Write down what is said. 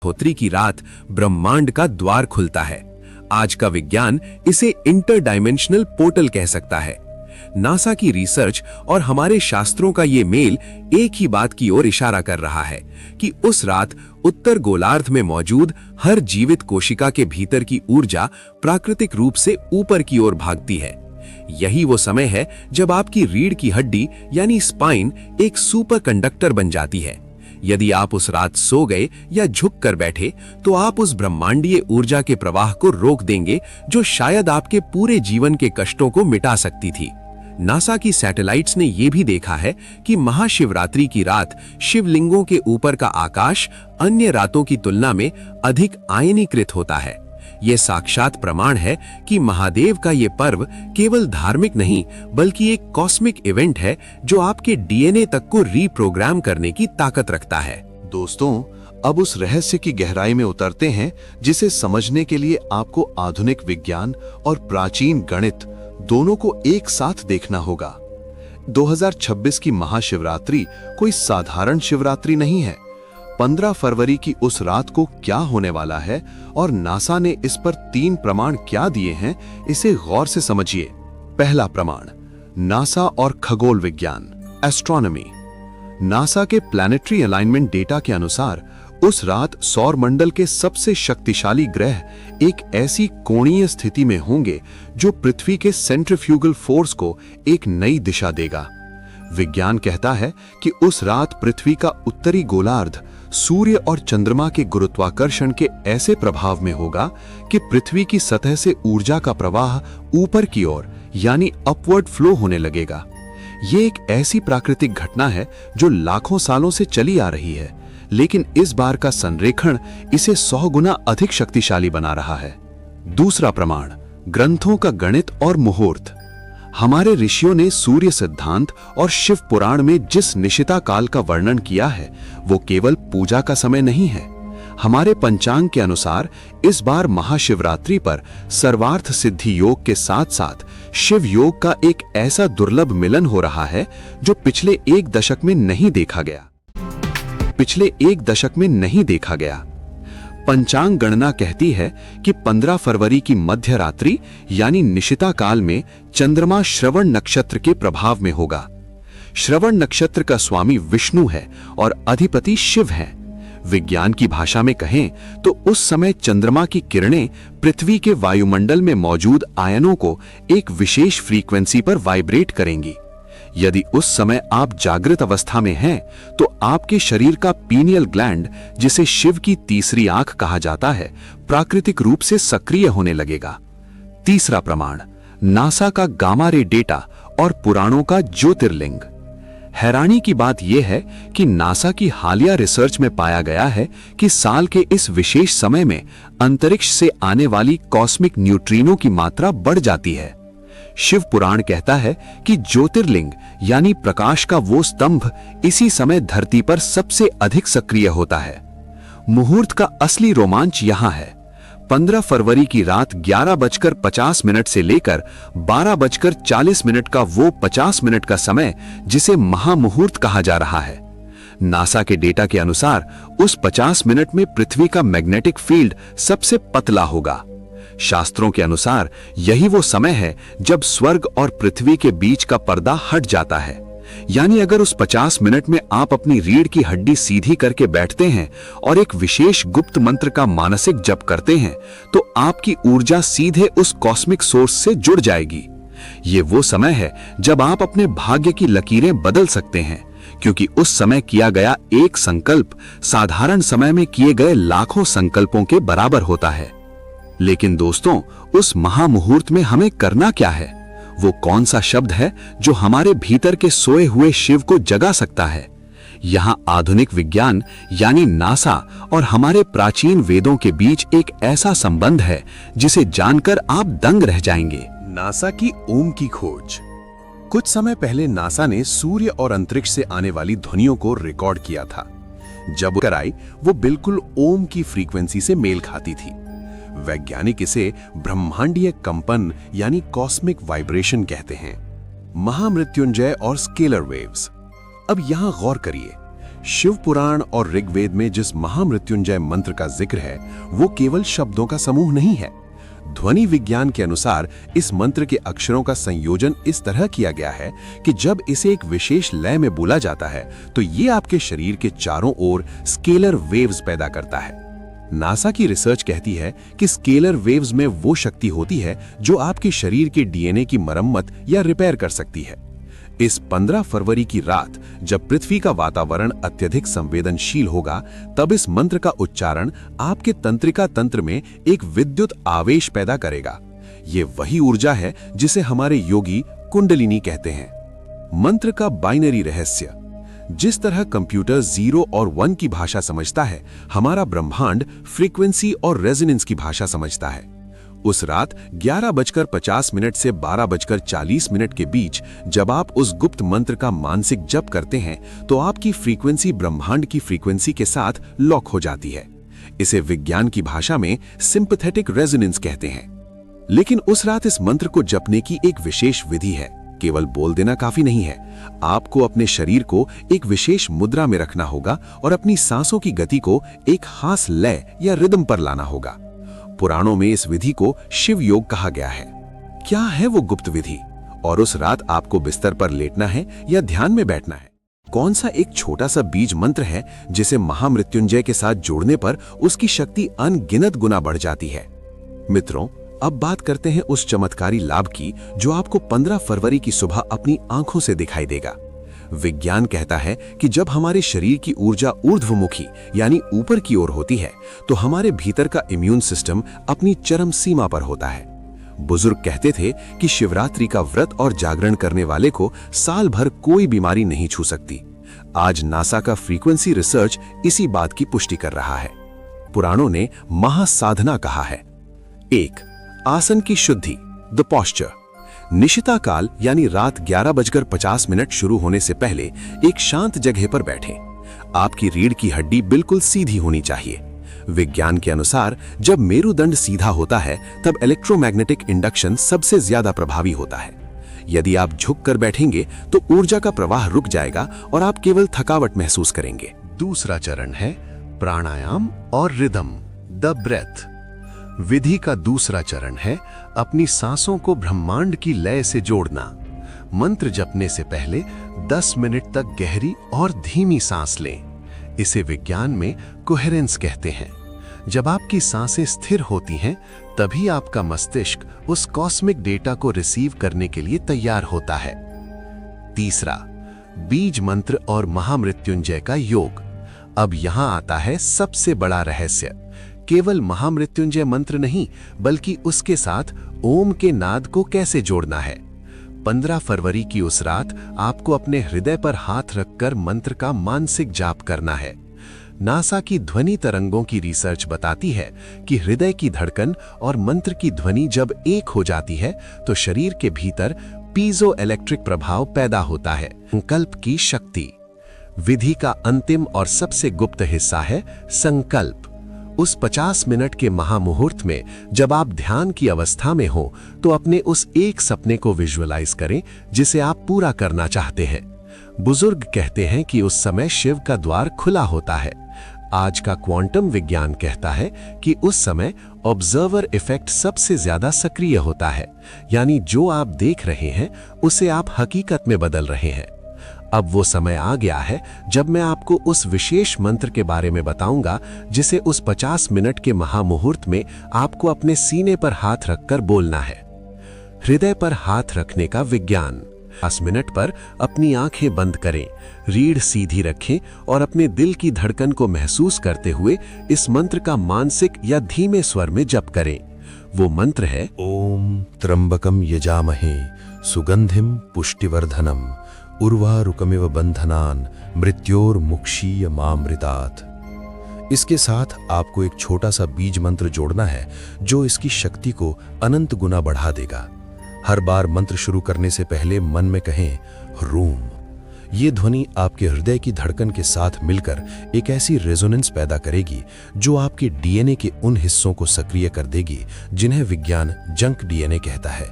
होत्री की रात ब्रह्मांड का द्वार खुलता है। आज का विज्ञान इसे इंटरडायमेंशनल पोर्टल कह सकता है। नासा की रिसर्च और हमारे शास्त्रों का ये मेल एक ही बात की ओर इशारा कर रहा है कि उस रात उत्तर गोलार्ध में मौजूद हर जीवित कोशिका के भीतर की ऊर्जा प्राकृतिक रूप से ऊपर की ओर भागती है। यही वो समय है जब आपकी रीढ़ की हड्डी यानी स्पाइन एक सुपर कंडक्टर बन जाती है। यदि आप उस रात सो गए या झुक कर बैठे तो आप उस ब्रह्मांडीय ऊर्जा के प्रवाह को रोक देंगे जो शायद आपके पूरे जीवन के कष्टों को मिटा सकती थी। नासा की सैटेलाइट्स ने यह भी देखा है कि महाशिवरात्रि की रात शिवलिंगों के ऊपर का आकाश अन्य रातों की तुलना में अधिक आयनीकृत होता है। यह साक्षात प्रमाण है कि महादेव का ये पर्व केवल धार्मिक नहीं बल्कि एक कॉस्मिक इवेंट है जो आपके डीएनए तक को रीप्रोग्राम करने की ताकत रखता है। दोस्तों, अब उस रहस्य की गहराई में उतरते हैं जिसे समझने के लिए आपको आधुनिक विज्ञान और प्राचीन गणित दोनों को एक साथ देखना होगा। 2026 की महाशिवरात्रि कोई साधारण शिवरात्रि नहीं है। 15 फरवरी की उस रात को क्या होने वाला है और नासा ने इस पर 3 प्रमाण क्या दिए हैं, इसे गौर से समझिए। पहला प्रमाण, नासा और खगोल विज्ञान, एस्ट्रोनॉमी। नासा के प्लैनेटरी अलाइनमेंट डेटा के अनुसार उस रात सौर मंडल के सबसे शक्तिशाली ग्रह एक ऐसी कोणीय स्थिति में होंगे जो पृथ्वी के सेंट्रीफ्यूगल फोर्स को एक नई दिशा देगा। विज्ञान कहता है कि उस रात पृथ्वी का उत्तरी गोलार्ध सूर्य और चंद्रमा के गुरुत्वाकर्षण के ऐसे प्रभाव में होगा कि पृथ्वी की सतह से ऊर्जा का प्रवाह ऊपर की ओर यानी अपवर्ड फ्लो होने लगेगा। ये एक ऐसी प्राकृतिक घटना है जो लाखों सालों से चली आ रही है, लेकिन इस बार का संरेखण इसे 100 गुना अधिक शक्तिशाली बना रहा है। दूसरा प्रमाण, ग्रंथों का गणित और मुहूर्त। हमारे ऋषियों ने सूर्य सिद्धांत और शिव पुराण में जिस निशिता काल का वर्णन किया है वो केवल पूजा का समय नहीं है। हमारे पंचांग के अनुसार इस बार महाशिवरात्रि पर सर्वार्थ सिद्धि योग के साथ साथ शिव योग का एक ऐसा दुर्लभ मिलन हो रहा है जो पिछले एक दशक में नहीं देखा गया। पंचांग गणना कहती है कि 15 फरवरी की मध्य रात्रि यानी निशिता काल में चंद्रमा श्रवण नक्षत्र के प्रभाव में होगा। श्रवण नक्षत्र का स्वामी विष्णु है और अधिपति शिव है। विज्ञान की भाषा में कहें तो उस समय चंद्रमा की किरणें पृथ्वी के वायुमंडल में मौजूद आयनों को एक विशेष फ्रीक्वेंसी पर वाइब्रेट करेंगी। यदि उस समय आप जागृत अवस्था में हैं तो आपके शरीर का पीनियल ग्लैंड, जिसे शिव की तीसरी आंख कहा जाता है, प्राकृतिक रूप से सक्रिय होने लगेगा। तीसरा प्रमाण, नासा का गामा रे डेटा और पुराणों का ज्योतिर्लिंग। हैरानी की बात यह है कि नासा की हालिया रिसर्च में पाया गया है कि साल के इस विशेष समय में अंतरिक्ष से आने वाली कॉस्मिक न्यूट्रिनो की मात्रा बढ़ जाती है। शिव पुराण कहता है कि ज्योतिर्लिंग यानी प्रकाश का वो स्तंभ इसी समय धरती पर सबसे अधिक सक्रिय होता है। मुहूर्त का असली रोमांच यहां है। 15 फरवरी की रात 11:50 से लेकर 12:40 का वो 50 मिनट का समय जिसे महामुहूर्त कहा जा रहा है। नासा के डेटा के अनुसार उस 50 मिनट में पृथ्वी का मैग्नेटिक फील्ड सबसे पतला होगा। शास्त्रों के अनुसार यही वो समय है जब स्वर्ग और पृथ्वी के बीच का पर्दा हट जाता है। यानी अगर उस 50 मिनट में आप अपनी रीढ़ की हड्डी सीधी करके बैठते हैं और एक विशेष गुप्त मंत्र का मानसिक जप करते हैं तो आपकी ऊर्जा सीधे उस कॉस्मिक सोर्स से जुड़ जाएगी। ये वो समय है जब आप अपने भाग्य की लकीरें बदल सकते हैं, क्योंकि उस समय किया गया एक संकल्प साधारण समय में किए गए लाखों संकल्पों के बराबर होता है। लेकिन दोस्तों, उस महामुहूर्त में हमें करना क्या है? वो कौन सा शब्द है जो हमारे भीतर के सोए हुए शिव को जगा सकता है? यहाँ आधुनिक विज्ञान यानी नासा और हमारे प्राचीन वेदों के बीच एक ऐसा संबंध है जिसे जानकर आप दंग रह जाएंगे। नासा की ओम की खोज। कुछ समय पहले नासा ने सूर्य और अंतरिक्ष से आने वाली ध्वनियों को रिकॉर्ड किया था। जब कराई वो बिल्कुल ओम की फ्रीक्वेंसी से मेल खाती थी। वैज्ञानिक इसे ब्रह्मांडीय कंपन यानी कॉस्मिक वाइब्रेशन कहते हैं। महामृत्युंजय और स्केलर वेव्स। अब यहां गौर करिए, शिव पुराण और ऋग्वेद में जिस महामृत्युंजय मंत्र का जिक्र है वो केवल शब्दों का समूह नहीं है। ध्वनि विज्ञान के अनुसार इस मंत्र के अक्षरों का संयोजन इस तरह किया गया है कि जब इसे एक विशेष लय में बोला जाता है तो ये आपके शरीर के चारों ओर स्केलर वेव्स पैदा करता है। नासा की रिसर्च कहती है कि स्केलर वेव्स में वो शक्ति होती है जो आपके शरीर के डीएनए की मरम्मत या रिपेयर कर सकती है। इस 15 फरवरी की रात जब पृथ्वी का वातावरण अत्यधिक संवेदनशील होगा, तब इस मंत्र का उच्चारण आपके तंत्रिका तंत्र में एक विद्युत आवेश पैदा करेगा। ये वही ऊर्जा है जिसे हमारे योगी कुंडलिनी कहते हैं। मंत्र का बाइनरी रहस्य। जिस तरह कंप्यूटर 0 और 1 की भाषा समझता है, हमारा ब्रह्मांड फ्रीक्वेंसी और रेजोनेंस की भाषा समझता है। उस रात 11:50 से 12:40 के बीच जब आप उस गुप्त मंत्र का मानसिक जप करते हैं तो आपकी फ्रीक्वेंसी ब्रह्मांड की फ्रीक्वेंसी के साथ लॉक हो जाती है। इसे विज्ञान की भाषा में सिंपैथेटिक रेजोनेंस कहते हैं। लेकिन उस रात इस मंत्र को जपने की एक विशेष विधि है। केवल बोल देना काफी नहीं है, आपको अपने शरीर को एक विशेष मुद्रा में रखना होगा और अपनी सांसों की गति को एक खास लय या रिदम पर लाना होगा। पुराणों में इस विधि को शिव योग कहा गया है। क्या है वो गुप्त विधि और उस रात आपको बिस्तर पर लेटना है या ध्यान में बैठना है? कौन सा एक छोटा सा बीज मंत्र है जिसे महामृत्युंजय के साथ जोड़ने पर उसकी शक्ति अनगिनत गुना बढ़ जाती है? मित्रों, अब बात करते हैं उस चमत्कारी लाभ की जो आपको 15 फरवरी की सुबह अपनी आंखों से दिखाई देगा। विज्ञान कहता है कि जब हमारे शरीर की ऊर्जा ऊर्ध्वमुखी यानी ऊपर की ओर होती है तो हमारे भीतर का इम्यून सिस्टम अपनी चरम सीमा पर होता है। बुजुर्ग कहते थे कि शिवरात्रि का व्रत और जागरण करने वाले को साल भर कोई बीमारी नहीं छू सकती। आज नासा का फ्रीक्वेंसी रिसर्च इसी बात की पुष्टि कर रहा है। पुराणों ने महासाधना कहा है। 1. आसन की शुद्धि, द पॉस्चर। निशिता काल यानी रात 11:50 शुरू होने से पहले एक शांत जगह पर बैठें। आपकी रीढ़ की हड्डी बिल्कुल सीधी होनी चाहिए। विज्ञान के अनुसार जब मेरुदंड सीधा होता है तब इलेक्ट्रोमैग्नेटिक इंडक्शन सबसे ज्यादा प्रभावी होता है। यदि आप झुक कर बैठेंगे तो ऊर्जा का प्रवाह रुक जाएगा और आप केवल थकावट महसूस करेंगे। दूसरा चरण है प्राणायाम और रिदम, द ब्रेथ। विधि का दूसरा चरण है अपनी सांसों को ब्रह्मांड की लय से जोड़ना। मंत्र जपने से पहले 10 मिनट तक गहरी और धीमी सांस लें। इसे विज्ञान में कोहेरेंस कहते हैं। जब आपकी सांसें स्थिर होती हैं, तभी आपका मस्तिष्क उस कॉस्मिक डेटा को रिसीव करने के लिए तैयार होता है। तीसरा, बीज मंत्र और महामृत्युंजय का योग। अब यहां आता है सबसे बड़ा रहस्य। केवल महामृत्युंजय मंत्र नहीं, बल्कि उसके साथ ओम के नाद को कैसे जोड़ना है। 15 फरवरी की उस रात आपको अपने हृदय पर हाथ रखकर मंत्र का मानसिक जाप करना है। नासा की ध्वनि तरंगों की रिसर्च बताती है कि हृदय की धड़कन और मंत्र की ध्वनि जब एक हो जाती है तो शरीर के भीतर पीजो इलेक्ट्रिक प्रभाव पैदा होता है। संकल्प की शक्ति। विधि का अंतिम और सबसे गुप्त हिस्सा है संकल्प। उस 50 मिनट के महामुहूर्त में जब आप ध्यान की अवस्था में हो तो अपने उस एक सपने को विजुअलाइज करें जिसे आप पूरा करना चाहते हैं। बुजुर्ग कहते हैं कि उस समय शिव का द्वार खुला होता है। आज का क्वांटम विज्ञान कहता है कि उस समय ऑब्जर्वर इफेक्ट सबसे ज्यादा सक्रिय होता है, यानी जो आप देख रहे हैं उसे आप हकीकत में बदल रहे हैं। अब वो समय आ गया है जब मैं आपको उस विशेष मंत्र के बारे में बताऊंगा जिसे उस 50 मिनट के महामुहूर्त में आपको अपने सीने पर हाथ रखकर बोलना है। हृदय पर हाथ रखने का विज्ञान। 10 मिनट पर अपनी आंखें बंद करें, रीढ़ सीधी रखें और अपने दिल की धड़कन को महसूस करते हुए इस मंत्र का मानसिक या धीमे स्वर में जप करें। वो मंत्र है ओम त्र्यंबकम यजामहे सुगंधिम पुष्टिवर्धनम उर्वारुकमिव बंधनान मृत्योर्मुक्षीय मामृतात्। इसके साथ आपको एक छोटा सा बीज मंत्र जोड़ना है जो इसकी शक्ति को अनंत गुना बढ़ा देगा। हर बार मंत्र शुरू करने से पहले मन में कहें ह्रूम। ये ध्वनि आपके हृदय की धड़कन के साथ मिलकर एक ऐसी रेजोनेंस पैदा करेगी जो आपके डीएनए के उन हिस्सों को सक्रिय कर देगी जिन्हें विज्ञान जंक डीएनए कहता है।